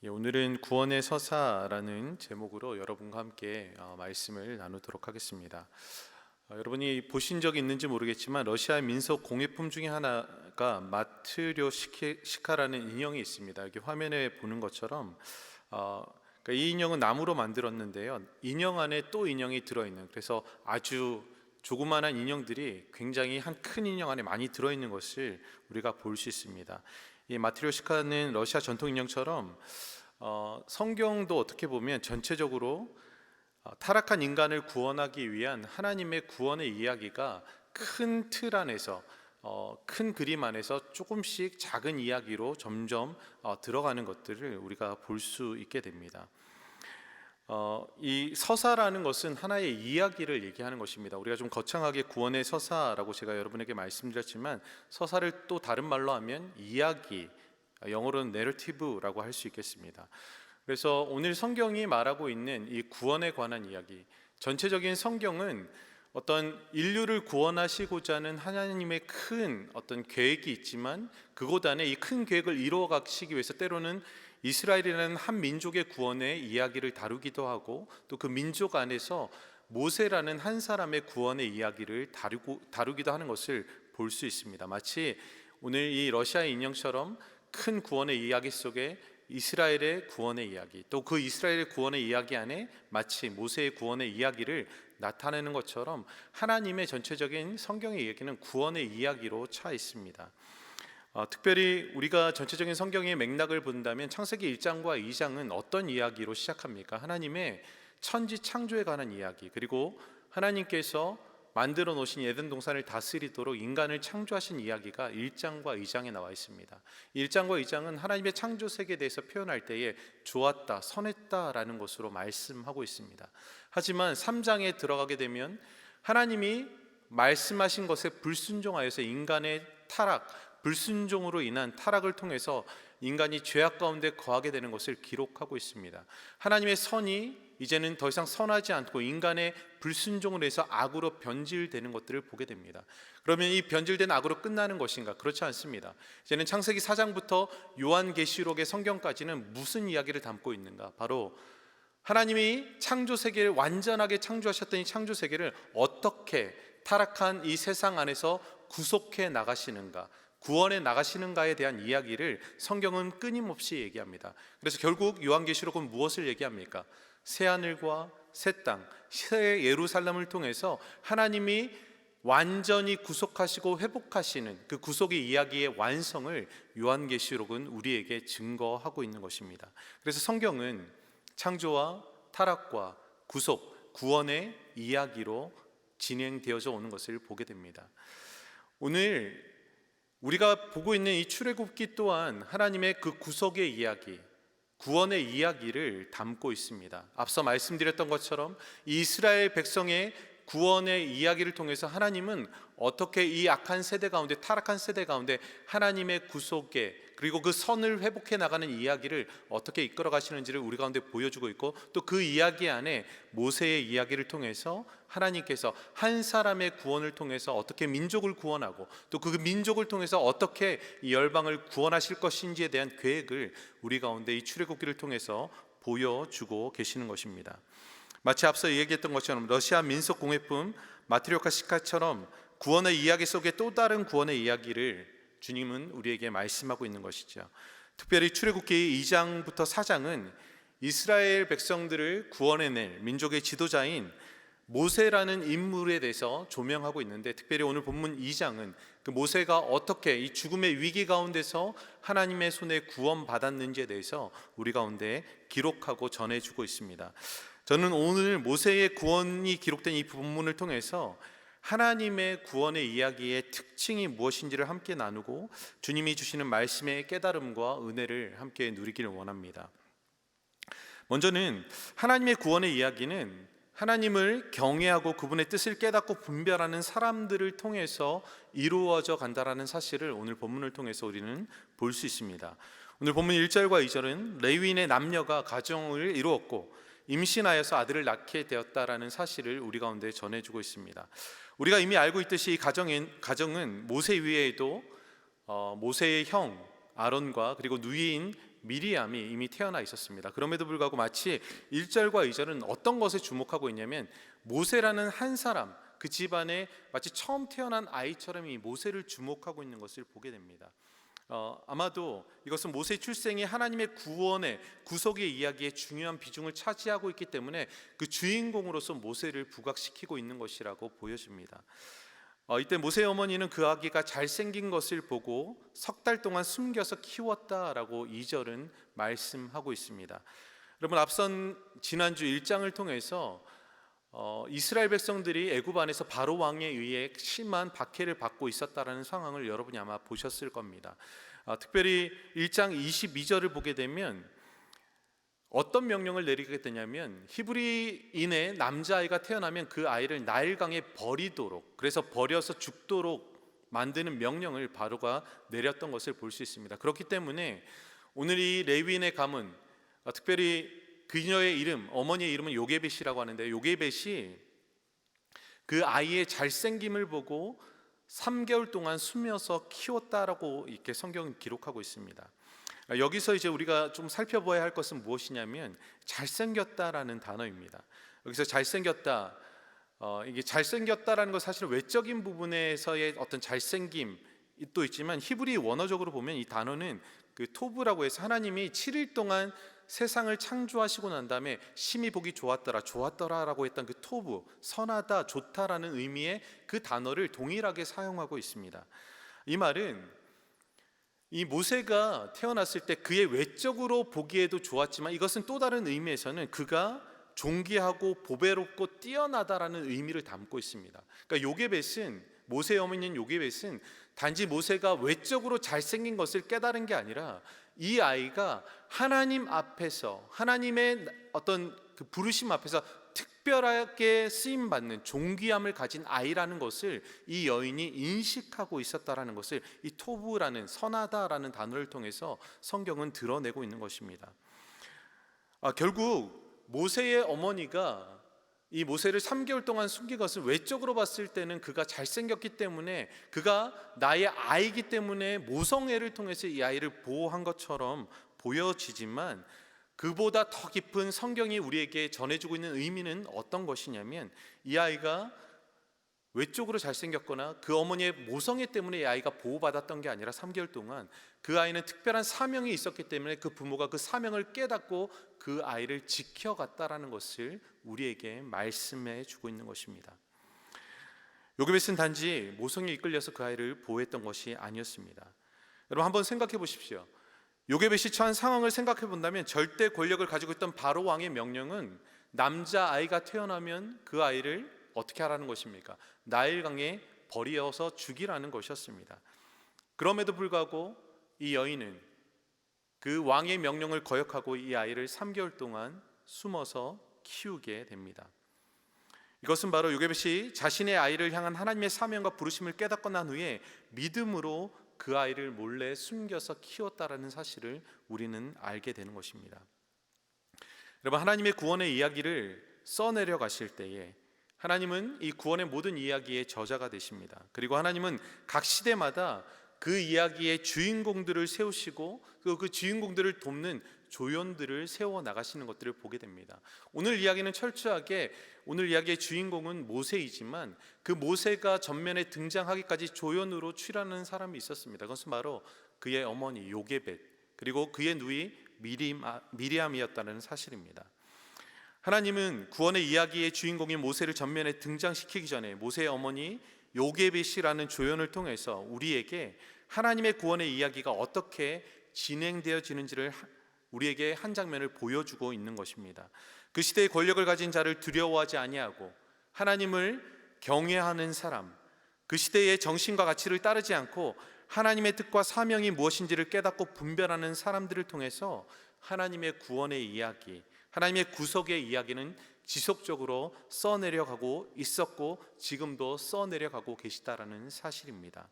오늘은 구원의 서사라는 제목으로 여러분과 함께 말씀을 나누도록 하겠습니다. 여러분이 보신 적이 있는지 모르겠지만 러시아의 민속 공예품 중에 하나가 마트료시카라는 인형이 있습니다. 여기 화면에 보는 것처럼 그러니까 이 인형은 나무로 만들었는데요. 인형 안에 또 인형이 들어있는, 그래서 아주 조그마한 인형들이 굉장히 한 큰 인형 안에 많이 들어있는 것을 우리가 볼 수 있습니다. 이 마트료시카는 러시아 전통 인형처럼 성경도 어떻게 보면 전체적으로 타락한 인간을 구원하기 위한 하나님의 구원의 이야기가 큰 틀 안에서, 큰 그림 안에서 조금씩 작은 이야기로 점점 들어가는 것들을 우리가 볼 수 있게 됩니다. 이 서사라는 것은 하나의 이야기를 얘기하는 것입니다. 우리가 좀 거창하게 구원의 서사라고 제가 여러분에게 말씀드렸지만, 서사를 또 다른 말로 하면 이야기, 영어로는 내러티브라고 할 수 있겠습니다. 그래서 오늘 성경이 말하고 있는 이 구원에 관한 이야기, 전체적인 성경은 어떤 인류를 구원하시고자 하는 하나님의 큰 어떤 계획이 있지만, 그곳 안에 이 큰 계획을 이루어 가시기 위해서 때로는 이스라엘이라는 한 민족의 구원의 이야기를 다루기도 하고, 또 그 민족 안에서 모세라는 한 사람의 구원의 이야기를 다루기도 하는 것을 볼 수 있습니다. 마치 오늘 이 러시아의 인형처럼 큰 구원의 이야기 속에 이스라엘의 구원의 이야기, 또 그 이스라엘의 구원의 이야기 안에 마치 모세의 구원의 이야기를 나타내는 것처럼 하나님의 전체적인 성경의 이야기는 구원의 이야기로 차 있습니다. 특별히 우리가 전체적인 성경의 맥락을 본다면 창세기 1장과 2장은 어떤 이야기로 시작합니까? 하나님의 천지 창조에 관한 이야기, 그리고 하나님께서 만들어 놓으신 에덴 동산을 다스리도록 인간을 창조하신 이야기가 1장과 2장에 나와 있습니다. 1장과 2장은 하나님의 창조 세계에 대해서 표현할 때에 좋았다, 선했다라는 것으로 말씀하고 있습니다. 하지만 3장에 들어가게 되면 하나님이 말씀하신 것에 불순종하여서 인간의 타락, 불순종으로 인한 타락을 통해서 인간이 죄악 가운데 거하게 되는 것을 기록하고 있습니다. 하나님의 선이 이제는 더 이상 선하지 않고 인간의 불순종으로 해서 악으로 변질되는 것들을 보게 됩니다. 그러면 이 변질된 악으로 끝나는 것인가? 그렇지 않습니다. 이제는 창세기 4장부터 요한계시록의 성경까지는 무슨 이야기를 담고 있는가? 바로 하나님이 창조 세계를 완전하게 창조하셨던 이 창조 세계를 어떻게 타락한 이 세상 안에서 구속해 나가시는가, 구원해 나가시는가에 대한 이야기를 성경은 끊임없이 얘기합니다. 그래서 결국 요한계시록은 무엇을 얘기합니까? 새하늘과 새 땅, 새 예루살렘을 통해서 하나님이 완전히 구속하시고 회복하시는 그 구속의 이야기의 완성을 요한계시록은 우리에게 증거하고 있는 것입니다. 그래서 성경은 창조와 타락과 구속, 구원의 이야기로 진행되어져 오는 것을 보게 됩니다. 오늘 우리가 보고 있는 이 출애굽기 또한 하나님의 그 구속의 이야기, 구원의 이야기를 담고 있습니다. 앞서 말씀드렸던 것처럼 이스라엘 백성의 구원의 이야기를 통해서 하나님은 어떻게 이 악한 세대 가운데, 타락한 세대 가운데 하나님의 구속에, 그리고 그 선을 회복해 나가는 이야기를 어떻게 이끌어 가시는지를 우리 가운데 보여주고 있고, 또 그 이야기 안에 모세의 이야기를 통해서 하나님께서 한 사람의 구원을 통해서 어떻게 민족을 구원하고, 또 그 민족을 통해서 어떻게 이 열방을 구원하실 것인지에 대한 계획을 우리 가운데 이 출애굽기를 통해서 보여주고 계시는 것입니다. 마치 앞서 얘기했던 것처럼 러시아 민속 공예품 마트리오카시카처럼 구원의 이야기 속에 또 다른 구원의 이야기를 주님은 우리에게 말씀하고 있는 것이죠. 특별히 출애굽기 2장부터 4장은 이스라엘 백성들을 구원해낼 민족의 지도자인 모세라는 인물에 대해서 조명하고 있는데, 특별히 오늘 본문 2장은 그 모세가 어떻게 이 죽음의 위기 가운데서 하나님의 손에 구원받았는지에 대해서 우리 가운데 기록하고 전해주고 있습니다. 저는 오늘 모세의 구원이 기록된 이 본문을 통해서 하나님의 구원의 이야기의 특징이 무엇인지를 함께 나누고 주님이 주시는 말씀의 깨달음과 은혜를 함께 누리기를 원합니다. 먼저는 하나님의 구원의 이야기는 하나님을 경외하고 그분의 뜻을 깨닫고 분별하는 사람들을 통해서 이루어져 간다라는 사실을 오늘 본문을 통해서 우리는 볼 수 있습니다. 오늘 본문 1절과 2절은 레위인의 남녀가 가정을 이루었고 임신하여서 아들을 낳게 되었다라는 사실을 우리 가운데 전해주고 있습니다. 우리가 이미 알고 있듯이 이 가정은 모세 위에도 모세의 형 아론과 그리고 누이인 미리암이 이미 태어나 있었습니다. 그럼에도 불구하고 마치 1절과 2절은 어떤 것에 주목하고 있냐면 모세라는 한 사람, 그 집안에 마치 처음 태어난 아이처럼 이 모세를 주목하고 있는 것을 보게 됩니다. 아마도 이것은 모세의 출생이 하나님의 구원의 구속의 이야기에 중요한 비중을 차지하고 있기 때문에 그 주인공으로서 모세를 부각시키고 있는 것이라고 보여집니다. 이때 모세의 어머니는 그 아기가 잘생긴 것을 보고 석 달 동안 숨겨서 키웠다라고 2절은 말씀하고 있습니다. 여러분, 앞선 지난주 1장을 통해서 이스라엘 백성들이 애굽 안에서 바로 왕에 의해 심한 박해를 받고 있었다라는 상황을 여러분이 아마 보셨을 겁니다. 특별히 1장 22절을 보게 되면 어떤 명령을 내리게 되냐면 히브리인의 남자아이가 태어나면 그 아이를 나일강에 버리도록, 그래서 버려서 죽도록 만드는 명령을 바로가 내렸던 것을 볼 수 있습니다. 그렇기 때문에 오늘 이 레위인의 가문, 특별히 그녀의 이름, 어머니의 이름은 요게벳이라고 하는데, 요게벳이 그 아이의 잘생김을 보고 3개월 동안 숨겨서 키웠다라고 이렇게 성경은 기록하고 있습니다. 여기서 이제 우리가 좀 살펴봐야 할 것은 무엇이냐면 잘생겼다라는 단어입니다. 여기서 잘생겼다, 이게 잘생겼다라는 것, 사실 외적인 부분에서의 어떤 잘생김 또 있지만 히브리 원어적으로 보면 이 단어는 그 토브라고 해서 하나님이 7일 동안 세상을 창조하시고 난 다음에 심히 보기 좋았더라라고 했던 그 토브, 선하다, 좋다라는 의미의 그 단어를 동일하게 사용하고 있습니다. 이 말은 이 모세가 태어났을 때 그의 외적으로 보기에도 좋았지만 이것은 또 다른 의미에서는 그가 존귀하고 보배롭고 뛰어나다라는 의미를 담고 있습니다. 그러니까 요게벳은, 모세의 어머니인 요게벳은 단지 모세가 외적으로 잘생긴 것을 깨달은 게 아니라 이 아이가 하나님 앞에서, 하나님의 어떤 그 부르심 앞에서 특별하게 쓰임 받는 존귀함을 가진 아이라는 것을 이 여인이 인식하고 있었다라는 것을 이 토브라는, 선하다라는 단어를 통해서 성경은 드러내고 있는 것입니다. 결국 모세의 어머니가 이 모세를 3개월 동안 숨긴 것을 외적으로 봤을 때는 그가 잘생겼기 때문에, 그가 나의 아이기 때문에 모성애를 통해서 이 아이를 보호한 것처럼 보여지지만, 그보다 더 깊은 성경이 우리에게 전해주고 있는 의미는 어떤 것이냐면, 이 아이가 외적으로 잘생겼거나 그 어머니의 모성애 때문에 이 아이가 보호받았던 게 아니라 3개월 동안 그 아이는 특별한 사명이 있었기 때문에 그 부모가 그 사명을 깨닫고 그 아이를 지켜갔다라는 것을 우리에게 말씀해 주고 있는 것입니다. 요게벳은 단지 모성에 이끌려서 그 아이를 보호했던 것이 아니었습니다. 여러분, 한번 생각해 보십시오. 요게벳이 처한 상황을 생각해 본다면 절대 권력을 가지고 있던 바로 왕의 명령은 남자 아이가 태어나면 그 아이를 어떻게 하라는 것입니까? 나일강에 버려서 죽이라는 것이었습니다. 그럼에도 불구하고 이 여인은 그 왕의 명령을 거역하고 이 아이를 3개월 동안 숨어서 키우게 됩니다. 이것은 바로 요게벳이 자신의 아이를 향한 하나님의 사명과 부르심을 깨닫고 난 후에 믿음으로 그 아이를 몰래 숨겨서 키웠다라는 사실을 우리는 알게 되는 것입니다. 여러분, 하나님의 구원의 이야기를 써내려 가실 때에 하나님은 이 구원의 모든 이야기의 저자가 되십니다. 그리고 하나님은 각 시대마다 그 이야기의 주인공들을 세우시고 그 주인공들을 돕는 조연들을 세워 나가시는 것들을 보게 됩니다. 오늘 이야기는 철저하게, 오늘 이야기의 주인공은 모세이지만 그 모세가 전면에 등장하기까지 조연으로 출연하는 사람이 있었습니다. 그것은 바로 그의 어머니 요게벳, 그리고 그의 누이 미리암이었다는 사실입니다. 하나님은 구원의 이야기의 주인공인 모세를 전면에 등장시키기 전에 모세의 어머니 요게벳이라는 조연을 통해서 우리에게 하나님의 구원의 이야기가 어떻게 진행되어지는지를 우리에게 한 장면을 보여주고 있는 것입니다. 그 시대의 권력을 가진 자를 두려워하지 아니하고 하나님을 경외하는 사람, 그 시대의 정신과 가치를 따르지 않고 하나님의 뜻과 사명이 무엇인지를 깨닫고 분별하는 사람들을 통해서 하나님의 구원의 이야기, 하나님의 구속의 이야기는 지속적으로 써내려가고 있었고 지금도 써내려가고 계시다라는 사실입니다.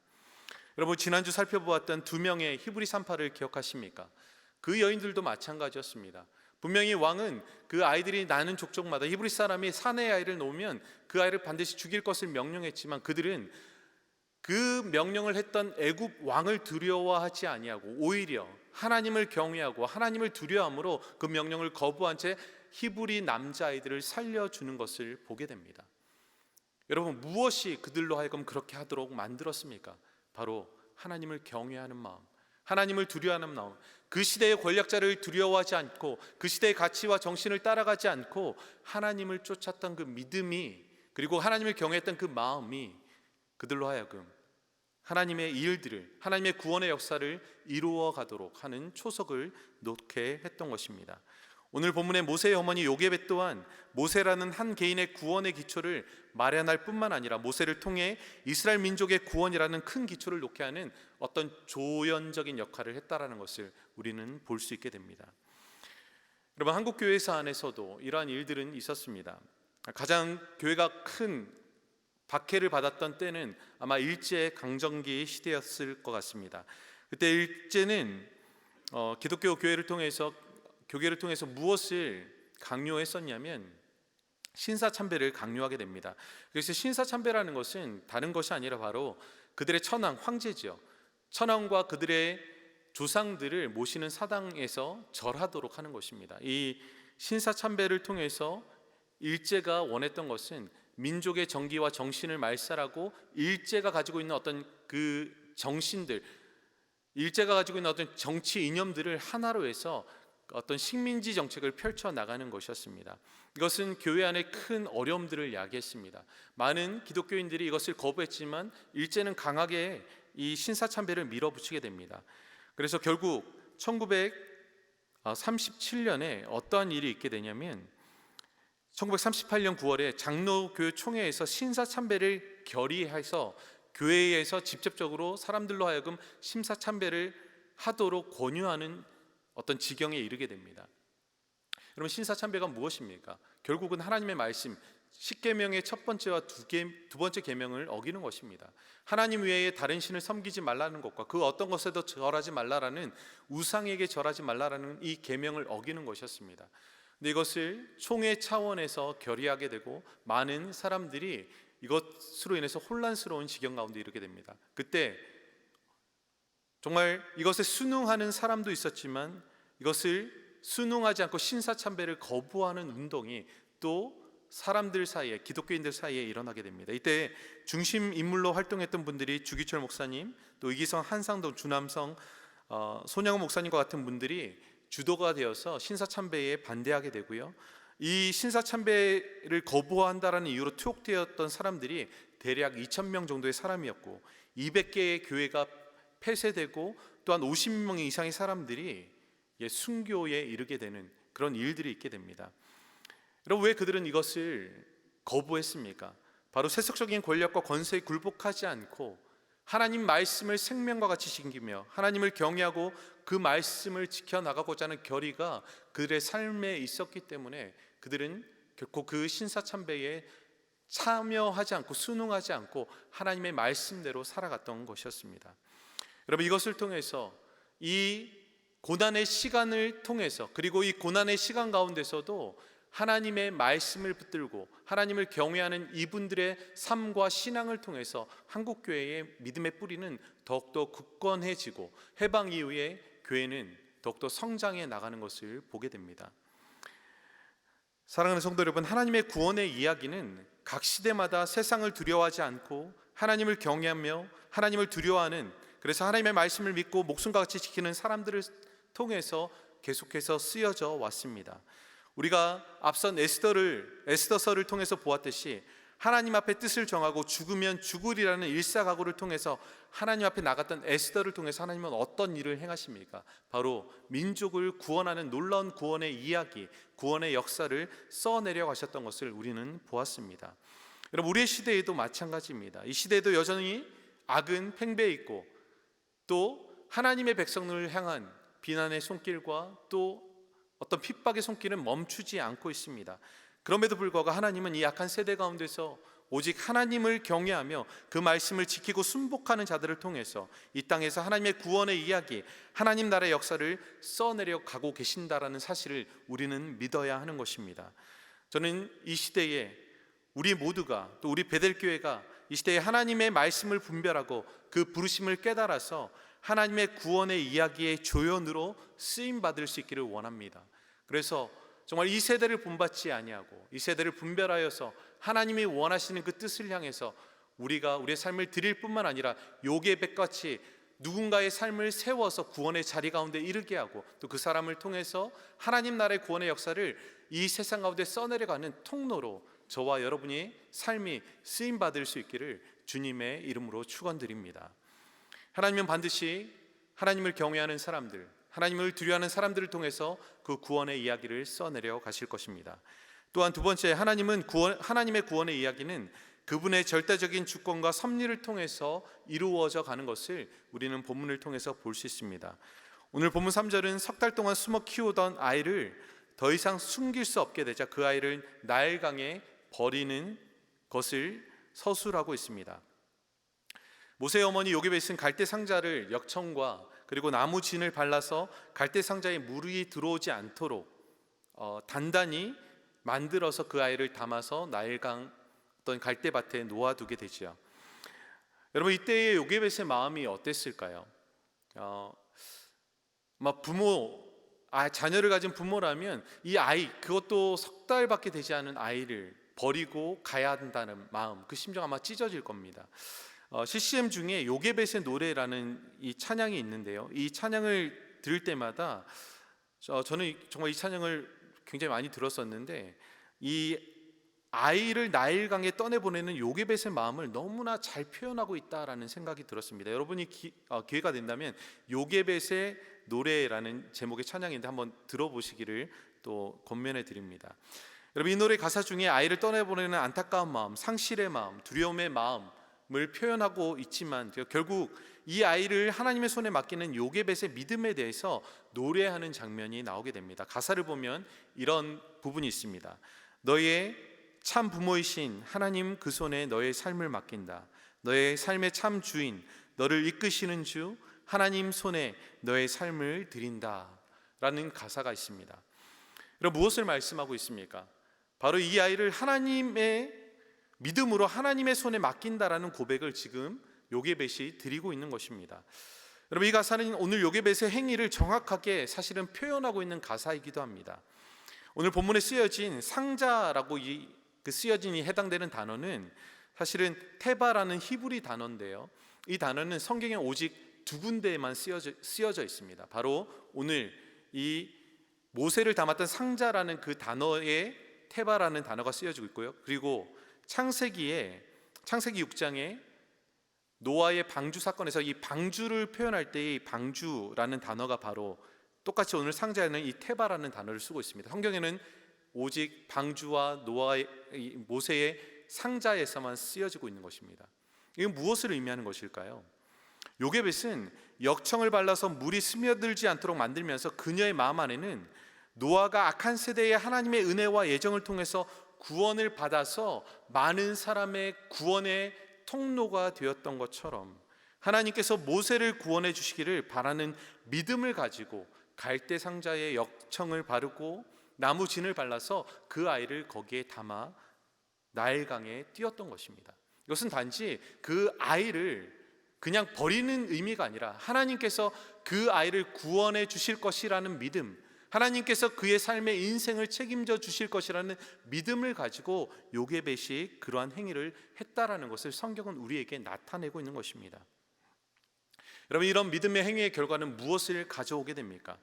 여러분, 지난주 살펴보았던 2명의 히브리 산파를 기억하십니까? 그 여인들도 마찬가지였습니다. 분명히 왕은 그 아이들이 나는 족족마다 히브리 사람이 사내의 아이를 놓으면 그 아이를 반드시 죽일 것을 명령했지만 그들은 그 명령을 했던 애굽 왕을 두려워하지 아니하고 오히려 하나님을 경외하고 하나님을 두려워함으로 그 명령을 거부한 채 히브리 남자아이들을 살려주는 것을 보게 됩니다. 여러분, 무엇이 그들로 하여금 그렇게 하도록 만들었습니까? 바로 하나님을 경외하는 마음, 하나님을 두려워하는 마음, 그 시대의 권력자를 두려워하지 않고 그 시대의 가치와 정신을 따라가지 않고 하나님을 쫓았던 그 믿음이, 그리고 하나님을 경외했던 그 마음이 그들로 하여금 하나님의 일들을, 하나님의 구원의 역사를 이루어 가도록 하는 초석을 놓게 했던 것입니다. 오늘 본문의 모세의 어머니 요게벳 또한 모세라는 한 개인의 구원의 기초를 마련할 뿐만 아니라 모세를 통해 이스라엘 민족의 구원이라는 큰 기초를 놓게 하는 어떤 조연적인 역할을 했다라는 것을 우리는 볼 수 있게 됩니다. 여러분, 한국 교회사 안에서도 이러한 일들은 있었습니다. 가장 교회가 큰 박해를 받았던 때는 아마 일제 강점기 시대였을 것 같습니다. 그때 일제는 기독교 교회를 통해서 무엇을 강요했었냐면 신사참배를 강요하게 됩니다. 그래서 신사참배라는 것은 다른 것이 아니라 바로 그들의 천황, 황제지요. 천황과 그들의 조상들을 모시는 사당에서 절하도록 하는 것입니다. 이 신사참배를 통해서 일제가 원했던 것은 민족의 정기와 정신을 말살하고 일제가 가지고 있는 어떤 그 정신들, 일제가 가지고 있는 어떤 정치 이념들을 하나로 해서 어떤 식민지 정책을 펼쳐 나가는 것이었습니다. 이것은 교회 안에 큰 어려움들을 야기했습니다. 많은 기독교인들이 이것을 거부했지만 일제는 강하게 이 신사참배를 밀어붙이게 됩니다. 그래서 결국 1937년에 어떠한 일이 있게 되냐면 1938년 9월에 장로교회 총회에서 신사참배를 결의해서 교회에서 직접적으로 사람들로 하여금 신사참배를 하도록 권유하는 어떤 지경에 이르게 됩니다. 여러분, 신사참배가 무엇입니까? 결국은 하나님의 말씀 10계명의 첫 번째와 두 번째 계명을 어기는 것입니다. 하나님 외에 다른 신을 섬기지 말라는 것과 그 어떤 것에도 절하지 말라라는, 우상에게 절하지 말라라는 이 계명을 어기는 것이었습니다. 근데 이것을 총회 차원에서 결의하게 되고 많은 사람들이 이것으로 인해서 혼란스러운 지경 가운데 이르게 됩니다. 그때 정말 이것에 순응하는 사람도 있었지만 이것을 순응하지 않고 신사참배를 거부하는 운동이 또 사람들 사이에, 기독교인들 사이에 일어나게 됩니다. 이때 중심 인물로 활동했던 분들이 주기철 목사님, 또 이기성, 한상동, 주남성, 손양호 목사님과 같은 분들이 주도가 되어서 신사참배에 반대하게 되고요. 이 신사참배를 거부한다라는 이유로 투옥되었던 사람들이 대략 2,000명 정도의 사람이었고 200개의 교회가 폐쇄되고 또한 50명 이상의 사람들이 순교에 이르게 되는 그런 일들이 있게 됩니다. 여러분, 왜 그들은 이것을 거부했습니까? 바로 세속적인 권력과 권세에 굴복하지 않고 하나님 말씀을 생명과 같이 지키며 하나님을 경외하고 그 말씀을 지켜나가고자 하는 결의가 그들의 삶에 있었기 때문에 그들은 결코 그 신사참배에 참여하지 않고 순응하지 않고 하나님의 말씀대로 살아갔던 것이었습니다. 여러분, 이것을 통해서 이 고난의 시간을 통해서, 그리고 이 고난의 시간 가운데서도 하나님의 말씀을 붙들고 하나님을 경외하는 이분들의 삶과 신앙을 통해서 한국교회의 믿음의 뿌리는 더욱더 굳건해지고 해방 이후에 교회는 더욱더 성장해 나가는 것을 보게 됩니다. 사랑하는 성도 여러분, 하나님의 구원의 이야기는 각 시대마다 세상을 두려워하지 않고 하나님을 경외하며 하나님을 두려워하는, 그래서 하나님의 말씀을 믿고 목숨과 같이 지키는 사람들을 통해서 계속해서 쓰여져 왔습니다. 우리가 앞선 에스더서를 통해서 보았듯이 하나님 앞에 뜻을 정하고 죽으면 죽으리라는 일사각오를 통해서 하나님 앞에 나갔던 에스더를 통해서 하나님은 어떤 일을 행하십니까? 바로 민족을 구원하는 놀라운 구원의 이야기, 구원의 역사를 써내려 가셨던 것을 우리는 보았습니다. 여러분, 우리의 시대에도 마찬가지입니다. 이 시대에도 여전히 악은 팽배해 있고 또 하나님의 백성을 향한 비난의 손길과 또 어떤 핍박의 손길은 멈추지 않고 있습니다. 그럼에도 불구하고 하나님은 이 약한 세대 가운데서 오직 하나님을 경외하며 그 말씀을 지키고 순복하는 자들을 통해서 이 땅에서 하나님의 구원의 이야기, 하나님 나라의 역사를 써내려 가고 계신다라는 사실을 우리는 믿어야 하는 것입니다. 저는 이 시대에 우리 모두가, 또 우리 베델교회가 이 시대에 하나님의 말씀을 분별하고 그 부르심을 깨달아서 하나님의 구원의 이야기의 조연으로 쓰임 받을 수 있기를 원합니다. 그래서 정말 이 세대를 본받지 아니하고 이 세대를 분별하여서 하나님이 원하시는 그 뜻을 향해서 우리가 우리의 삶을 드릴 뿐만 아니라 요게벳같이 누군가의 삶을 세워서 구원의 자리 가운데 이르게 하고 또 그 사람을 통해서 하나님 나라의 구원의 역사를 이 세상 가운데 써내려가는 통로로 저와 여러분이 삶이 쓰임받을 수 있기를 주님의 이름으로 축원드립니다. 하나님은 반드시 하나님을 경외하는 사람들, 하나님을 두려워하는 사람들을 통해서 그 구원의 이야기를 써내려 가실 것입니다. 또한 두 번째, 하나님의 구원의 이야기는 그분의 절대적인 주권과 섭리를 통해서 이루어져 가는 것을 우리는 본문을 통해서 볼 수 있습니다. 오늘 본문 3절은 석 달 동안 숨어 키우던 아이를 더 이상 숨길 수 없게 되자 그 아이를 나일강에 버리는 것을 서술하고 있습니다. 모세의 어머니 요게벳은 갈대 상자를 역청과 그리고 나무 진을 발라서 갈대 상자에 물이 들어오지 않도록 단단히 만들어서 그 아이를 담아서 나일강 어떤 갈대밭에 놓아두게 되지요. 여러분, 이때의 요게벳의 마음이 어땠을까요? 자녀를 가진 부모라면 이 아이, 그것도 석 달밖에 되지 않은 아이를 버리고 가야 한다는 마음, 그 심정 아마 찢어질 겁니다. CCM 중에 요게벳의 노래라는 이 찬양이 있는데요, 이 찬양을 들을 때마다 저는 정말 이 찬양을 굉장히 많이 들었었는데, 이 아이를 나일강에 떠내보내는 요게벳의 마음을 너무나 잘 표현하고 있다라는 생각이 들었습니다. 여러분이 기회가 된다면 요게벳의 노래라는 제목의 찬양인데 한번 들어보시기를 또 권면해 드립니다. 여러분, 이 노래 가사 중에 아이를 떠내보내는 안타까운 마음, 상실의 마음, 두려움의 마음을 표현하고 있지만 결국 이 아이를 하나님의 손에 맡기는 요게벳의 믿음에 대해서 노래하는 장면이 나오게 됩니다. 가사를 보면 이런 부분이 있습니다. 너의 참 부모이신 하나님 그 손에 너의 삶을 맡긴다. 너의 삶의 참 주인, 너를 이끄시는 주 하나님 손에 너의 삶을 드린다 라는 가사가 있습니다. 그럼 무엇을 말씀하고 있습니까? 바로 이 아이를 하나님의 믿음으로 하나님의 손에 맡긴다라는 고백을 지금 요게벳이 드리고 있는 것입니다. 여러분, 이 가사는 오늘 요게벳의 행위를 정확하게 사실은 표현하고 있는 가사이기도 합니다. 오늘 본문에 쓰여진 상자라고 쓰여진 이 해당되는 단어는 사실은 테바라는 히브리 단어인데요, 이 단어는 성경에 오직 두 군데에만 쓰여져 있습니다. 바로 오늘 이 모세를 담았던 상자라는 그 단어에 테바라는 단어가 쓰여지고 있고요, 그리고 창세기 6장에 노아의 방주 사건에서 이 방주를 표현할 때 이 방주라는 단어가 바로 똑같이 오늘 상자에는 이 테바라는 단어를 쓰고 있습니다. 성경에는 오직 방주와 모세의 상자에서만 쓰여지고 있는 것입니다. 이건 무엇을 의미하는 것일까요? 요게벳은 역청을 발라서 물이 스며들지 않도록 만들면서 그녀의 마음 안에는 노아가 악한 세대의 하나님의 은혜와 예정을 통해서 구원을 받아서 많은 사람의 구원의 통로가 되었던 것처럼 하나님께서 모세를 구원해 주시기를 바라는 믿음을 가지고 갈대 상자에 역청을 바르고 나무 진을 발라서 그 아이를 거기에 담아 나일강에 띄웠던 것입니다. 이것은 단지 그 아이를 그냥 버리는 의미가 아니라 하나님께서 그 아이를 구원해 주실 것이라는 믿음, 하나님께서 그의 삶의 인생을 책임져 주실 것이라는 믿음을 가지고 요게벳이 그러한 행위를 했다라는 것을 성경은 우리에게 나타내고 있는 것입니다. 여러분, 이런 믿음의 행위의 결과는 무엇을 가져오게 됩니까?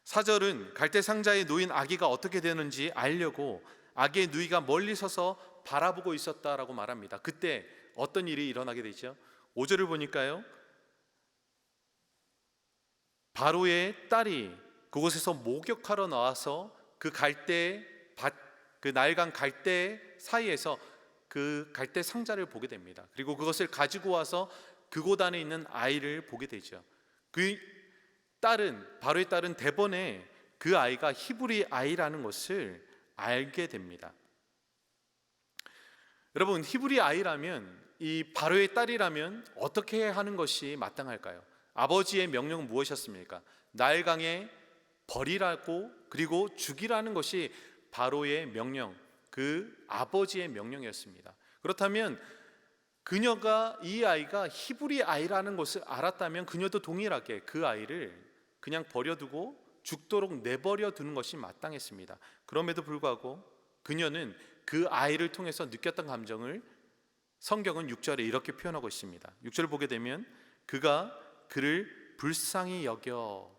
4절은 갈대 상자에 놓인 아기가 어떻게 되는지 알려고 아기의 누이가 멀리 서서 바라보고 있었다라고 말합니다. 그때 어떤 일이 일어나게 되죠? 5절을 보니까요, 바로의 딸이 그곳에서 목욕하러 나와서 그 나일강 갈대 사이에서 그 갈대 상자를 보게 됩니다. 그리고 그것을 가지고 와서 그곳 안에 있는 아이를 보게 되죠. 바로의 딸은 대번에 그 아이가 히브리 아이라는 것을 알게 됩니다. 여러분, 히브리 아이라면, 이 바로의 딸이라면 어떻게 하는 것이 마땅할까요? 아버지의 명령은 무엇이었습니까? 나일강에 버리라고, 그리고 죽이라는 것이 바로의 명령, 그 아버지의 명령이었습니다. 그렇다면 그녀가 이 아이가 히브리 아이라는 것을 알았다면 그녀도 동일하게 그 아이를 그냥 버려두고 죽도록 내버려 두는 것이 마땅했습니다. 그럼에도 불구하고 그녀는 그 아이를 통해서 느꼈던 감정을 성경은 6절에 이렇게 표현하고 있습니다. 6절을 보게 되면 그가 그를 불쌍히 여겨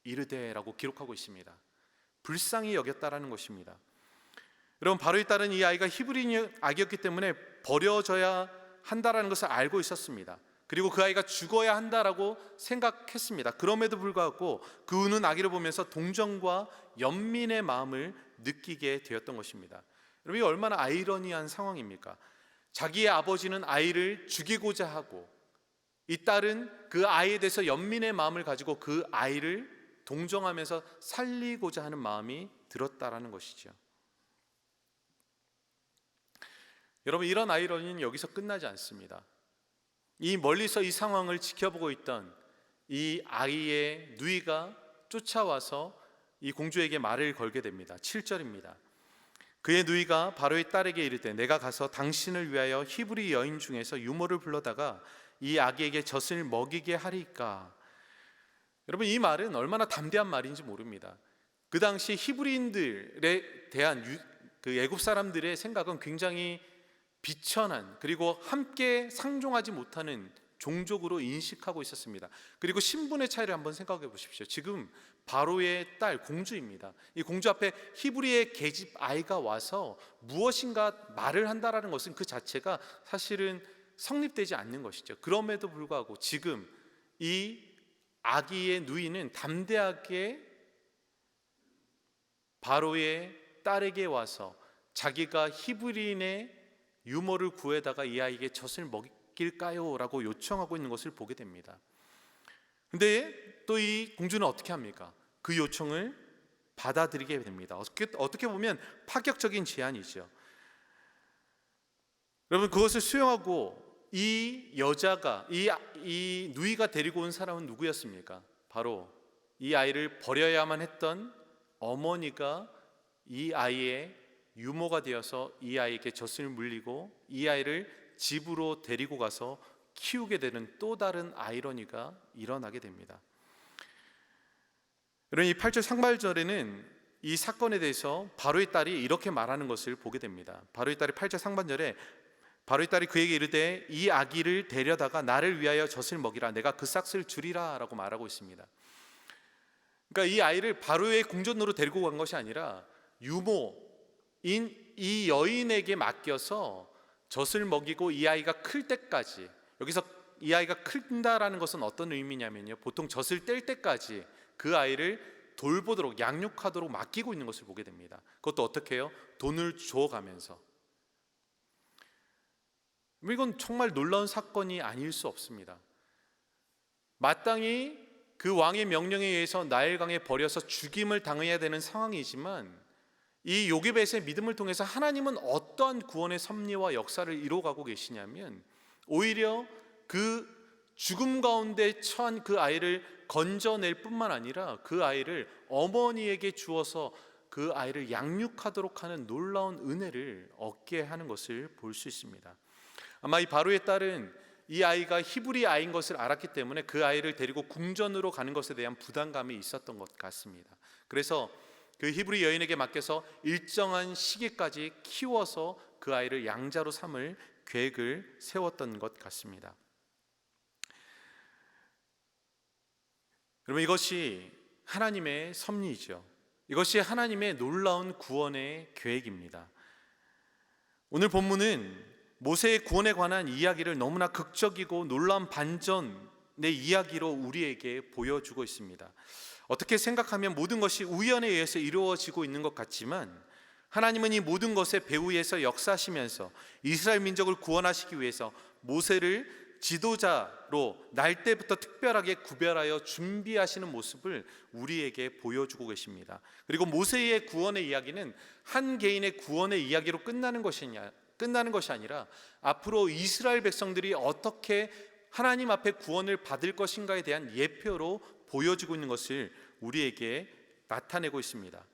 이르되라고 기록하고 있습니다. 불쌍히 여겼다라는 것입니다. 여러분, 바로에 따른 이 아이가 히브리 아기였기 때문에 버려져야 한다라는 것을 알고 있었습니다. 그리고 그 아이가 죽어야 한다라고 생각했습니다. 그럼에도 불구하고 그 우는 아기를 보면서 동정과 연민의 마음을 느끼게 되었던 것입니다. 여러분, 이 얼마나 아이러니한 상황입니까? 자기의 아버지는 아이를 죽이고자 하고 이 딸은 그 아이에 대해서 연민의 마음을 가지고 그 아이를 동정하면서 살리고자 하는 마음이 들었다라는 것이죠. 여러분, 이런 아이러니는 여기서 끝나지 않습니다. 이 멀리서 이 상황을 지켜보고 있던 이 아이의 누이가 쫓아와서 이 공주에게 말을 걸게 됩니다. 7절입니다. 그의 누이가 바로의 딸에게 이르되 내가 가서 당신을 위하여 히브리 여인 중에서 유모를 불러다가 이 아기에게 젖을 먹이게 하리까. 여러분, 이 말은 얼마나 담대한 말인지 모릅니다. 그 당시 히브리인들에 대한 그 애굽 사람들의 생각은 굉장히 비천한, 그리고 함께 상종하지 못하는 종족으로 인식하고 있었습니다. 그리고 신분의 차이를 한번 생각해 보십시오. 지금 바로의 딸 공주입니다. 이 공주 앞에 히브리의 계집 아이가 와서 무엇인가 말을 한다라는 것은 그 자체가 사실은 성립되지 않는 것이죠. 그럼에도 불구하고 지금 이 아기의 누이는 담대하게 바로의 딸에게 와서 자기가 히브리인의 유모를 구해다가 이 아이에게 젖을 먹일까요? 라고 요청하고 있는 것을 보게 됩니다. 근데 또 이 공주는 어떻게 합니까? 그 요청을 받아들이게 됩니다. 어떻게 보면 파격적인 제안이죠. 여러분, 그것을 수용하고 이 여자가 이 누이가 데리고 온 사람은 누구였습니까? 바로 이 아이를 버려야만 했던 어머니가 이 아이의 유모가 되어서 이 아이에게 젖을 물리고 이 아이를 집으로 데리고 가서 키우게 되는 또 다른 아이러니가 일어나게 됩니다. 여러분, 이 8절 상반절에는 이 사건에 대해서 바로의 딸이 이렇게 말하는 것을 보게 됩니다. 바로의 딸이 8절 상반절에 바로의 딸이 그에게 이르되 이 아기를 데려다가 나를 위하여 젖을 먹이라, 내가 그 싹을 주리라 라고 말하고 있습니다. 그러니까 이 아이를 바로의 궁전으로 데리고 간 것이 아니라 유모인 이 여인에게 맡겨서 젖을 먹이고 이 아이가 클 때까지, 여기서 이 아이가 큰다라는 것은 어떤 의미냐면요, 보통 젖을 뗄 때까지 그 아이를 돌보도록 양육하도록 맡기고 있는 것을 보게 됩니다. 그것도 어떻게 해요? 돈을 줘가면서. 이건 정말 놀라운 사건이 아닐 수 없습니다. 마땅히 그 왕의 명령에 의해서 나일강에 버려서 죽임을 당해야 되는 상황이지만 이 요게벳의 믿음을 통해서 하나님은 어떠한 구원의 섭리와 역사를 이루어가고 계시냐면 오히려 그 죽음 가운데 처한 그 아이를 건져낼 뿐만 아니라 그 아이를 어머니에게 주어서 그 아이를 양육하도록 하는 놀라운 은혜를 얻게 하는 것을 볼 수 있습니다. 아마 이 바로의 딸은 이 아이가 히브리 아이인 것을 알았기 때문에 그 아이를 데리고 궁전으로 가는 것에 대한 부담감이 있었던 것 같습니다. 그래서 그 히브리 여인에게 맡겨서 일정한 시기까지 키워서 그 아이를 양자로 삼을 계획을 세웠던 것 같습니다. 여러분, 이것이 하나님의 섭리이죠. 이것이 하나님의 놀라운 구원의 계획입니다. 오늘 본문은 모세의 구원에 관한 이야기를 너무나 극적이고 놀라운 반전의 이야기로 우리에게 보여주고 있습니다. 어떻게 생각하면 모든 것이 우연에 의해서 이루어지고 있는 것 같지만 하나님은 이 모든 것의 배후에서 역사하시면서 이스라엘 민족을 구원하시기 위해서 모세를 지도자로 날 때부터 특별하게 구별하여 준비하시는 모습을 우리에게 보여주고 계십니다. 그리고 모세의 구원의 이야기는 한 개인의 구원의 이야기로 끝나는 것이 아니라 앞으로 이스라엘 백성들이 어떻게 하나님 앞에 구원을 받을 것인가에 대한 예표로 보여지고 있는 것을 우리에게 나타내고 있습니다.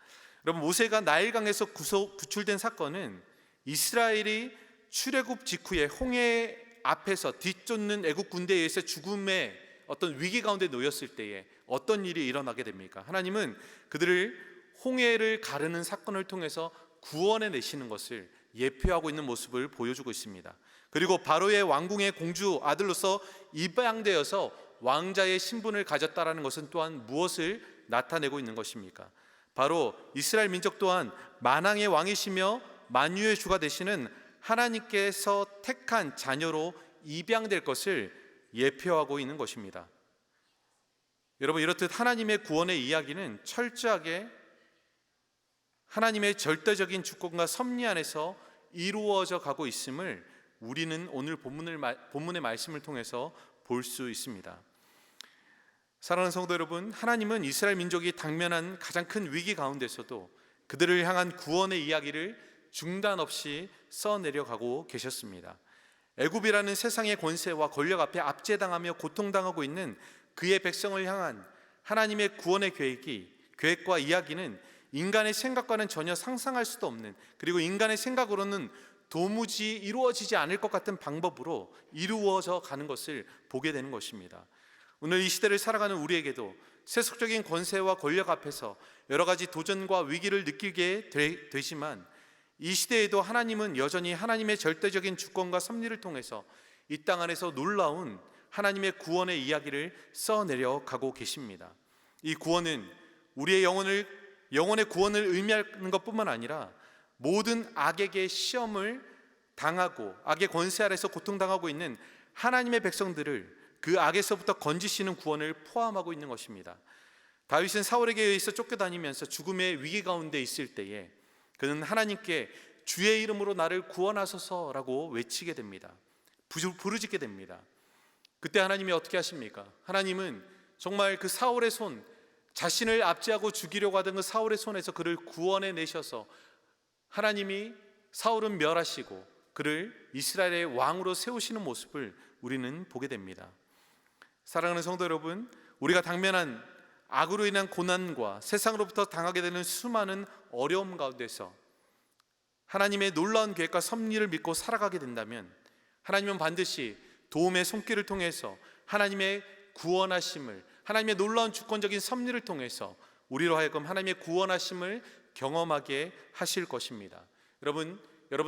여러분, 모세가 나일강에서 구출된 사건은 이스라엘이 출애굽 직후에 홍해 앞에서 뒤쫓는 애국 군대에 의해서 죽음의 어떤 위기 가운데 놓였을 때에 어떤 일이 일어나게 됩니까? 하나님은 그들을 홍해를 가르는 사건을 통해서 구원해 내시는 것을 예표하고 있는 모습을 보여주고 있습니다. 그리고 바로의 왕궁의 공주 아들로서 입양되어서 왕자의 신분을 가졌다라는 것은 또한 무엇을 나타내고 있는 것입니까? 바로 이스라엘 민족 또한 만왕의 왕이시며 만유의 주가 되시는 하나님께서 택한 자녀로 입양될 것을 예표하고 있는 것입니다. 여러분, 이렇듯 하나님의 구원의 이야기는 철저하게 하나님의 절대적인 주권과 섭리 안에서 이루어져 가고 있음을 우리는 오늘 본문의 말씀을 통해서 볼 수 있습니다. 사랑하는 성도 여러분, 하나님은 이스라엘 민족이 당면한 가장 큰 위기 가운데서도 그들을 향한 구원의 이야기를 중단 없이 써내려가고 계셨습니다. 애굽이라는 세상의 권세와 권력 앞에 압제당하며 고통당하고 있는 그의 백성을 향한 하나님의 구원의 계획과 이야기는 인간의 생각과는 전혀 상상할 수도 없는, 그리고 인간의 생각으로는 도무지 이루어지지 않을 것 같은 방법으로 이루어져 가는 것을 보게 되는 것입니다. 오늘 이 시대를 살아가는 우리에게도 세속적인 권세와 권력 앞에서 여러 가지 도전과 위기를 느끼게 되지만, 이 시대에도 하나님은 여전히 하나님의 절대적인 주권과 섭리를 통해서 이 땅 안에서 놀라운 하나님의 구원의 이야기를 써내려 가고 계십니다. 이 구원은 우리의 영혼의 구원을 의미하는 것뿐만 아니라 모든 악에게 시험을 당하고 악의 권세 아래서 고통당하고 있는 하나님의 백성들을 그 악에서부터 건지시는 구원을 포함하고 있는 것입니다. 다윗은 사울에게 의해서 쫓겨다니면서 죽음의 위기 가운데 있을 때에 그는 하나님께 주의 이름으로 나를 구원하소서라고 외치게 됩니다. 부르짖게 됩니다. 그때 하나님이 어떻게 하십니까? 하나님은 정말 그 사울의 손, 자신을 압제하고 죽이려고 하던 그 사울의 손에서 그를 구원해 내셔서 하나님이 사울은 멸하시고 그를 이스라엘의 왕으로 세우시는 모습을 우리는 보게 됩니다. 사랑하는 성도 여러분, 우리가 당면한 악으로 인한 고난과 세상으로부터 당하게 되는 수많은 어려움 가운데서 하나님의 놀라운 계획과 섭리를 믿고 살아가게 된다면 하나님은 반드시 도움의 손길을 통해서 하나님의 구원하심을, 하나님의 놀라운 주권적인 섭리를 통해서 우리로 하여금 하나님의 구원하심을 경험하게 하실 것입니다. 여러분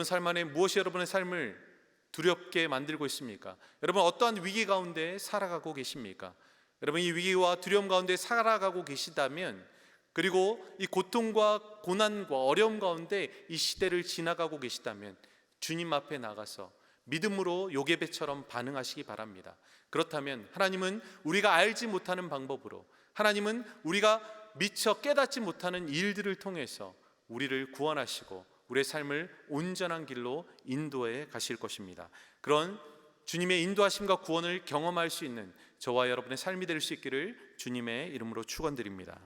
삶 안에 무엇이 여러분의 삶을 두렵게 만들고 있습니까? 여러분 어떠한 위기 가운데 살아가고 계십니까? 여러분 이 위기와 두려움 가운데 살아가고 계시다면, 그리고 이 고통과 고난과 어려움 가운데 이 시대를 지나가고 계시다면 주님 앞에 나가서 믿음으로 요게벳처럼 반응하시기 바랍니다. 그렇다면 하나님은 우리가 알지 못하는 방법으로, 하나님은 우리가 미처 깨닫지 못하는 일들을 통해서 우리를 구원하시고 우리의 삶을 온전한 길로 인도해 가실 것입니다. 그런 주님의 인도하심과 구원을 경험할 수 있는 저와 여러분의 삶이 될 수 있기를 주님의 이름으로 축원드립니다.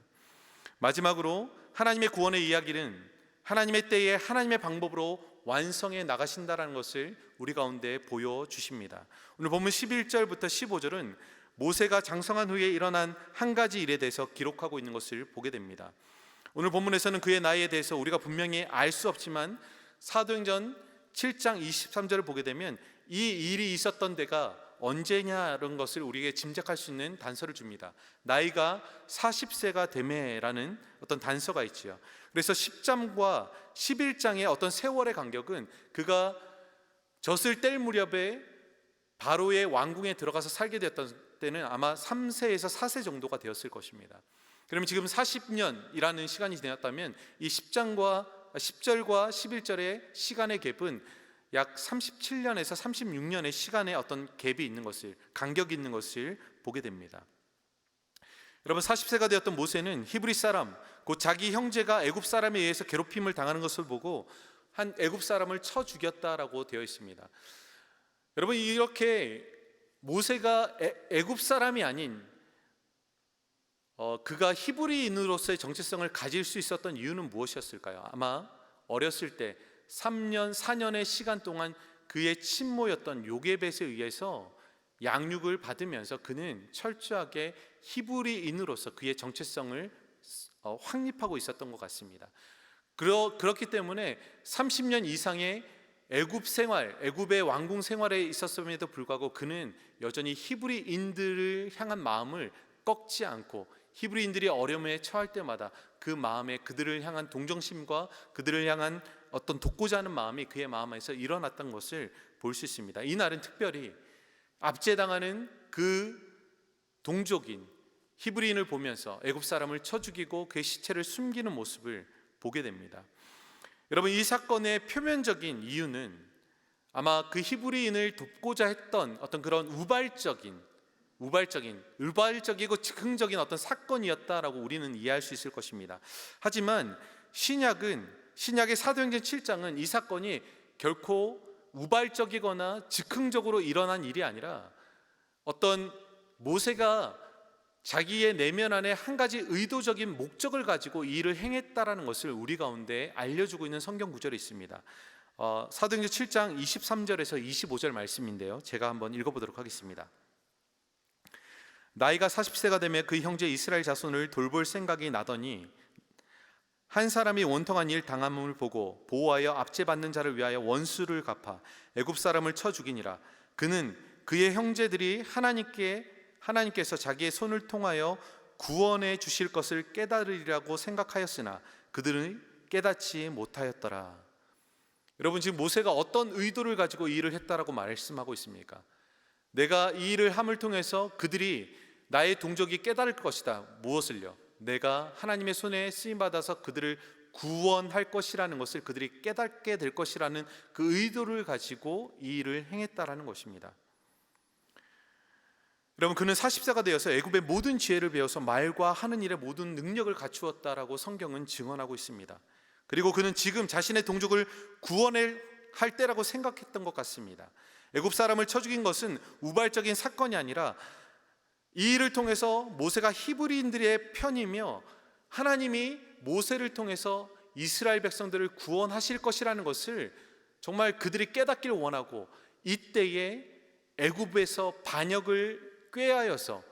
마지막으로 하나님의 구원의 이야기는 하나님의 때에 하나님의 방법으로 완성해 나가신다는 것을 우리 가운데 보여주십니다. 오늘 본문 11절부터 15절은 모세가 장성한 후에 일어난 한 가지 일에 대해서 기록하고 있는 것을 보게 됩니다. 오늘 본문에서는 그의 나이에 대해서 우리가 분명히 알 수 없지만 사도행전 7장 23절을 보게 되면 이 일이 있었던 데가 언제냐라는 것을 우리에게 짐작할 수 있는 단서를 줍니다. 나이가 40세가 되매라는 어떤 단서가 있지요. 그래서 10장과 11장의 어떤 세월의 간격은 그가 젖을 뗄 무렵에 바로의 왕궁에 들어가서 살게 되었던 때는 아마 3세에서 4세 정도가 되었을 것입니다. 그러면 지금 40년이라는 시간이 지났다면 이 10절과 11절의 시간의 갭은 약 37년에서 36년의 시간의 어떤 갭이 있는 것을, 간격이 있는 것을 보게 됩니다. 여러분 40세가 되었던 모세는 히브리 사람, 곧 자기 형제가 애굽 사람에 의해서 괴롭힘을 당하는 것을 보고 한 애굽 사람을 쳐 죽였다라고 되어 있습니다. 여러분 이렇게 모세가 애굽 사람이 아닌 그가 히브리인으로서의 정체성을 가질 수 있었던 이유는 무엇이었을까요? 아마 어렸을 때 3년, 4년의 시간 동안 그의 친모였던 요게벳에 의해서 양육을 받으면서 그는 철저하게 히브리인으로서 그의 정체성을 확립하고 있었던 것 같습니다. 그렇기 때문에 30년 이상의 애굽 생활, 애굽의 왕궁 생활에 있었음에도 불구하고 그는 여전히 히브리인들을 향한 마음을 꺾지 않고 히브리인들이 어려움에 처할 때마다 그 마음에 그들을 향한 동정심과 그들을 향한 어떤 돕고자 하는 마음이 그의 마음 안에서 일어났던 것을 볼 수 있습니다. 이 날은 특별히 압제당하는 그 동족인 히브리인을 보면서 애굽 사람을 쳐 죽이고 그의 시체를 숨기는 모습을 보게 됩니다. 여러분, 이 사건의 표면적인 이유는 아마 그 히브리인을 돕고자 했던 어떤 그런 의발적이고 즉흥적인 어떤 사건이었다라고 우리는 이해할 수 있을 것입니다. 하지만 신약의 사도행전 7장은 이 사건이 결코 우발적이거나 즉흥적으로 일어난 일이 아니라 어떤 모세가 자기의 내면 안에 한 가지 의도적인 목적을 가지고 이 일을 행했다라는 것을 우리 가운데 알려주고 있는 성경 구절이 있습니다. 사도행전 7장 23절에서 25절 말씀인데요, 제가 한번 읽어보도록 하겠습니다. 나이가 40세가 되며 그 형제 이스라엘 자손을 돌볼 생각이 나더니 한 사람이 원통한 일 당함을 보고 보호하여 압제받는 자를 위하여 원수를 갚아 애굽 사람을 쳐 죽이니라. 그는 그의 형제들이 하나님께서 자기의 손을 통하여 구원해 주실 것을 깨달으리라고 생각하였으나 그들은 깨닫지 못하였더라. 여러분, 지금 모세가 어떤 의도를 가지고 이 일을 했다라고 말씀하고 있습니까? 내가 이 일을 함을 통해서 그들이 나의 동족이 깨달을 것이다. 무엇을요? 내가 하나님의 손에 쓰임받아서 그들을 구원할 것이라는 것을 그들이 깨닫게 될 것이라는 그 의도를 가지고 이 일을 행했다라는 것입니다. 여러분, 그는 40세가 되어서 애굽의 모든 지혜를 배워서 말과 하는 일의 모든 능력을 갖추었다라고 성경은 증언하고 있습니다. 그리고 그는 지금 자신의 동족을 구원할 때라고 생각했던 것 같습니다. 애굽 사람을 쳐 죽인 것은 우발적인 사건이 아니라 이 일을 통해서 모세가 히브리인들의 편이며 하나님이 모세를 통해서 이스라엘 백성들을 구원하실 것이라는 것을 정말 그들이 깨닫기를 원하고 이때에 애굽에서 반역을 꾀하여서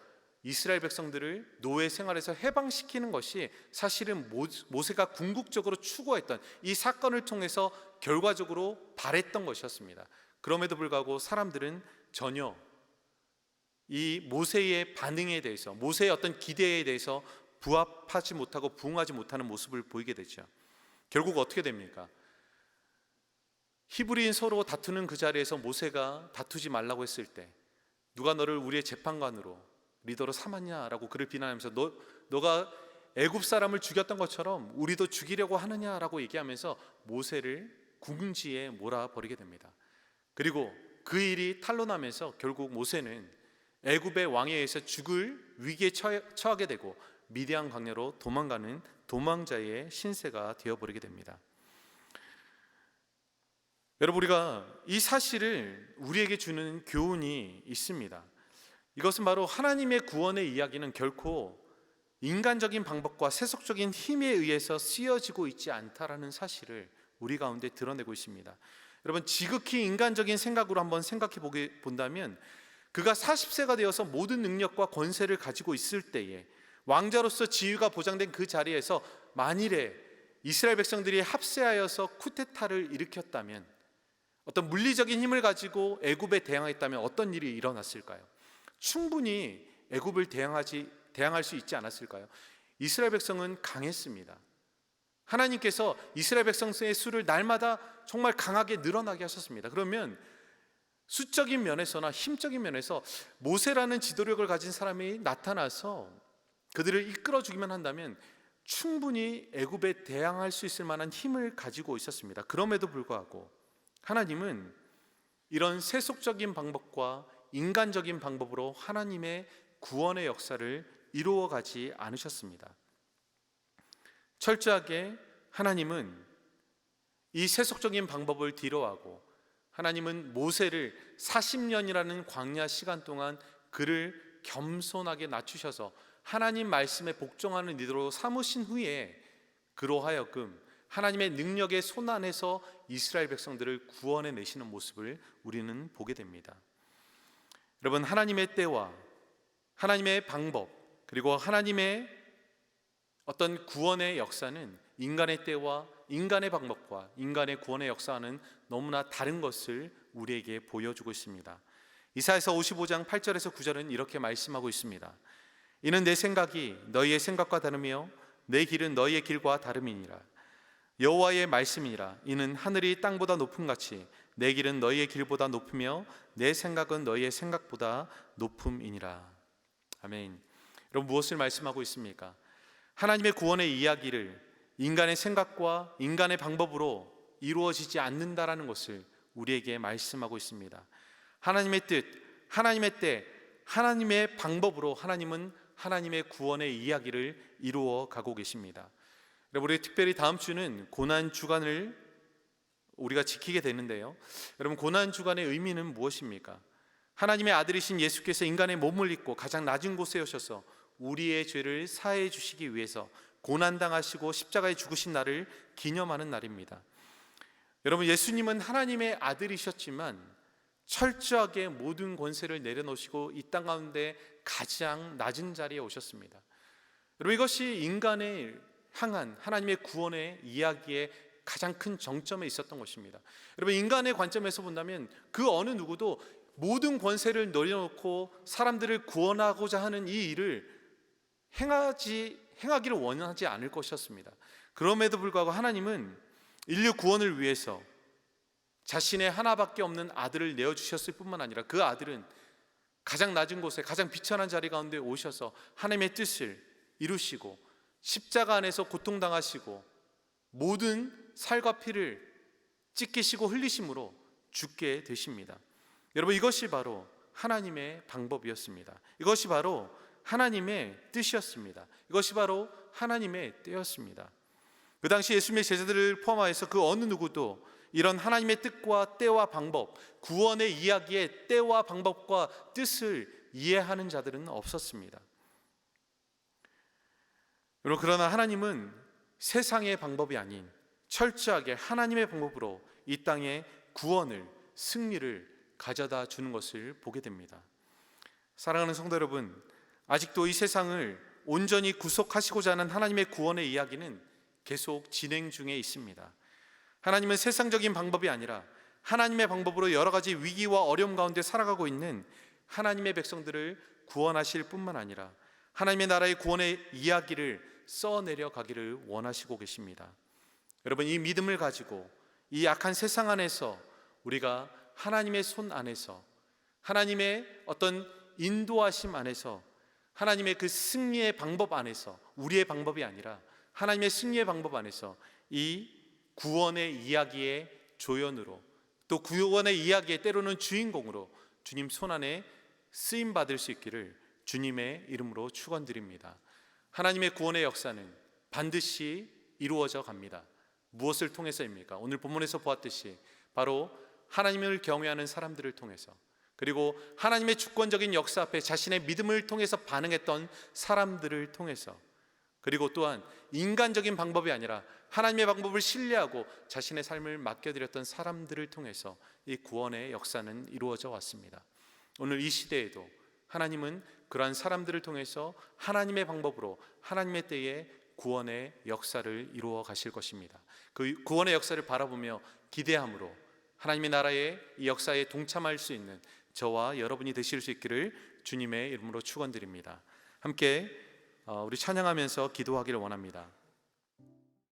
이스라엘 백성들을 노예 생활에서 해방시키는 것이 사실은 모세가 궁극적으로 추구했던 이 사건을 통해서 결과적으로 바랬던 것이었습니다. 그럼에도 불구하고 사람들은 전혀 이 모세의 반응에 대해서, 모세의 어떤 기대에 대해서 부합하지 못하고 부응하지 못하는 모습을 보이게 되죠. 결국 어떻게 됩니까? 히브리인 서로 다투는 그 자리에서 모세가 다투지 말라고 했을 때 누가 너를 우리의 재판관으로 리더로 삼았냐라고 그를 비난하면서 너가 애굽 사람을 죽였던 것처럼 우리도 죽이려고 하느냐라고 얘기하면서 모세를 궁지에 몰아버리게 됩니다. 그리고 그 일이 탄로나면서 결국 모세는 애굽의 왕에 의해서 죽을 위기에 처하게 되고 미디안 광야로 도망가는 도망자의 신세가 되어버리게 됩니다. 여러분, 우리가 이 사실을 우리에게 주는 교훈이 있습니다. 이것은 바로 하나님의 구원의 이야기는 결코 인간적인 방법과 세속적인 힘에 의해서 쓰여지고 있지 않다라는 사실을 우리 가운데 드러내고 있습니다. 여러분, 지극히 인간적인 생각으로 한번 생각해 본다면 그가 40세가 되어서 모든 능력과 권세를 가지고 있을 때에 왕자로서 지위가 보장된 그 자리에서 만일에 이스라엘 백성들이 합세하여서 쿠데타를 일으켰다면, 어떤 물리적인 힘을 가지고 애굽에 대항했다면 어떤 일이 일어났을까요? 충분히 애굽을 대항할 수 있지 않았을까요? 이스라엘 백성은 강했습니다. 하나님께서 이스라엘 백성의 수를 날마다 정말 강하게 늘어나게 하셨습니다. 그러면 수적인 면에서나 힘적인 면에서 모세라는 지도력을 가진 사람이 나타나서 그들을 이끌어 주기만 한다면 충분히 애굽에 대항할 수 있을 만한 힘을 가지고 있었습니다. 그럼에도 불구하고 하나님은 이런 세속적인 방법과 인간적인 방법으로 하나님의 구원의 역사를 이루어가지 않으셨습니다. 철저하게 하나님은 이 세속적인 방법을 뒤로하고 하나님은 모세를 40년이라는 광야 시간 동안 그를 겸손하게 낮추셔서 하나님 말씀에 복종하는 리더로 삼으신 후에 그로 하여금 하나님의 능력의 손 안에서 이스라엘 백성들을 구원해 내시는 모습을 우리는 보게 됩니다. 여러분, 하나님의 때와 하나님의 방법, 그리고 하나님의 어떤 구원의 역사는 인간의 때와 인간의 방법과 인간의 구원의 역사와는 너무나 다른 것을 우리에게 보여주고 있습니다. 이사야서 55장 8절에서 9절은 이렇게 말씀하고 있습니다. 이는 내 생각이 너희의 생각과 다르며 내 길은 너희의 길과 다름이니라. 여호와의 말씀이니라. 이는 하늘이 땅보다 높음 같이 내 길은 너희의 길보다 높으며 내 생각은 너희의 생각보다 높음이니라. 아멘. 여러분, 무엇을 말씀하고 있습니까? 하나님의 구원의 이야기를 인간의 생각과 인간의 방법으로 이루어지지 않는다라는 것을 우리에게 말씀하고 있습니다. 하나님의 뜻, 하나님의 때, 하나님의 방법으로 하나님은 하나님의 구원의 이야기를 이루어 가고 계십니다. 여러분, 우리 특별히 다음 주는 고난 주간을 우리가 지키게 되는데요. 여러분, 고난 주간의 의미는 무엇입니까? 하나님의 아들이신 예수께서 인간의 몸을 입고 가장 낮은 곳에 오셔서 우리의 죄를 사해 주시기 위해서 고난당하시고 십자가에 죽으신 날을 기념하는 날입니다. 여러분, 예수님은 하나님의 아들이셨지만 철저하게 모든 권세를 내려놓으시고 이 땅 가운데 가장 낮은 자리에 오셨습니다. 여러분, 이것이 인간을 향한 하나님의 구원의 이야기의 가장 큰 정점에 있었던 것입니다. 여러분, 인간의 관점에서 본다면 그 어느 누구도 모든 권세를 내려놓고 사람들을 구원하고자 하는 이 일을 행하기를 원하지 않을 것이었습니다. 그럼에도 불구하고 하나님은 인류 구원을 위해서 자신의 하나밖에 없는 아들을 내어주셨을 뿐만 아니라 그 아들은 가장 낮은 곳에 가장 비천한 자리 가운데 오셔서 하나님의 뜻을 이루시고 십자가 안에서 고통당하시고 모든 살과 피를 찢기시고 흘리심으로 죽게 되십니다. 여러분, 이것이 바로 하나님의 방법이었습니다. 이것이 바로 하나님의 뜻이었습니다. 이것이 바로 하나님의 때였습니다. 그 당시 예수님의 제자들을 포함하여서 그 어느 누구도 이런 하나님의 뜻과 때와 방법, 구원의 이야기의 때와 방법과 뜻을 이해하는 자들은 없었습니다. 여러분, 그러나 하나님은 세상의 방법이 아닌 철저하게 하나님의 방법으로 이 땅에 구원을, 승리를 가져다 주는 것을 보게 됩니다. 사랑하는 성도 여러분, 아직도 이 세상을 온전히 구속하시고자 하는 하나님의 구원의 이야기는 계속 진행 중에 있습니다. 하나님은 세상적인 방법이 아니라 하나님의 방법으로 여러 가지 위기와 어려움 가운데 살아가고 있는 하나님의 백성들을 구원하실 뿐만 아니라 하나님의 나라의 구원의 이야기를 써내려 가기를 원하시고 계십니다. 여러분, 이 믿음을 가지고 이 악한 세상 안에서 우리가 하나님의 손 안에서 하나님의 어떤 인도하심 안에서 하나님의 그 승리의 방법 안에서 우리의 방법이 아니라 하나님의 승리의 방법 안에서 이 구원의 이야기의 조연으로 또 구원의 이야기의 때로는 주인공으로 주님 손 안에 쓰임 받을 수 있기를 주님의 이름으로 축원드립니다. 하나님의 구원의 역사는 반드시 이루어져 갑니다. 무엇을 통해서입니까? 오늘 본문에서 보았듯이 바로 하나님을 경외하는 사람들을 통해서, 그리고 하나님의 주권적인 역사 앞에 자신의 믿음을 통해서 반응했던 사람들을 통해서, 그리고 또한 인간적인 방법이 아니라 하나님의 방법을 신뢰하고 자신의 삶을 맡겨드렸던 사람들을 통해서 이 구원의 역사는 이루어져 왔습니다. 오늘 이 시대에도 하나님은 그러한 사람들을 통해서 하나님의 방법으로 하나님의 때에 구원의 역사를 이루어 가실 것입니다. 그 구원의 역사를 바라보며 기대함으로 하나님의 나라의 이 역사에 동참할 수 있는 저와 여러분이 되실 수 있기를 주님의 이름으로 축원드립니다. 함께 우리 찬양하면서 기도하기를 원합니다.